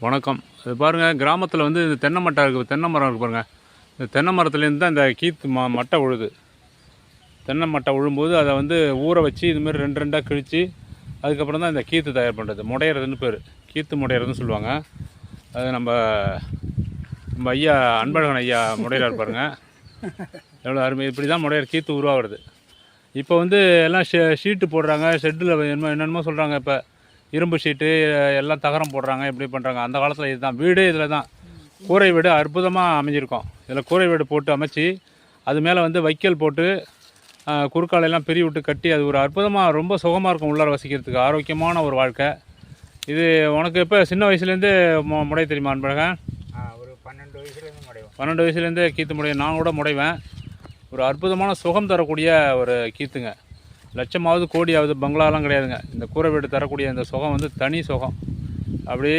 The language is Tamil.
வணக்கம். இது பாருங்கள், கிராமத்தில் வந்து இந்த தென்னை மட்டை இருக்குது, தென்னை மரம் இருக்குது பாருங்கள். இந்த தென்னை மரத்துலேருந்து தான் இந்த கீத்து மட்டை உழுது. தென்னை மட்டை உழும்போது அதை வந்து ஊற வச்சு இதுமாரி ரெண்டு ரெண்டாக கிழித்து அதுக்கப்புறம் தான் இந்த கீத்து தயார் பண்ணுறது. முடையிறதுன்னு பேர், கீத்து முடையிறதுன்னு சொல்லுவாங்க. அது நம்ம ஐயா அன்பழகன் ஐயா முடையிறார் பாருங்கள், எவ்வளோ அருமை. இப்படி தான் முடையிற கீத்து உருவாகிறது. இப்போ வந்து எல்லாம் ஷீட்டு போடுறாங்க, ஷெட்டில் என்னென்னமோ சொல்கிறாங்க. இப்போ இரும்பு ஷீட்டு எல்லாம் தகரம் போடுறாங்க, எப்படி பண்ணுறாங்க. அந்த காலத்தில் இதுதான் வீடு. இதில் தான் கூரை வீடு அற்புதமாக அமைஞ்சிருக்கும். இதில் கூரை வீடு போட்டு அமைச்சு அது மேலே வந்து வைக்கல் போட்டு குறுக்காலையெல்லாம் பிரி விட்டு கட்டி அது ஒரு அற்புதமாக ரொம்ப சுகமாக இருக்கும் உள்ளார வசிக்கிறதுக்கு. ஆரோக்கியமான ஒரு வாழ்க்கை இது. உனக்கு இப்போ சின்ன வயசுலேருந்து முடைய தெரியுமா அன்பழகன்? ஒரு 12 வயசுலேருந்து முடைவேன். 12 வயசுலேருந்தே கீத்து முடைவேன். நான் கூட முடைவேன். ஒரு அற்புதமான சுகம் தரக்கூடிய ஒரு கீத்துங்க. லட்சமாவது கோடியாவது பங்களாலாம் கிடையாதுங்க. இந்த கூரை வீடு தரக்கூடிய இந்த சுகம் வந்து தனி சுகம். அப்படியே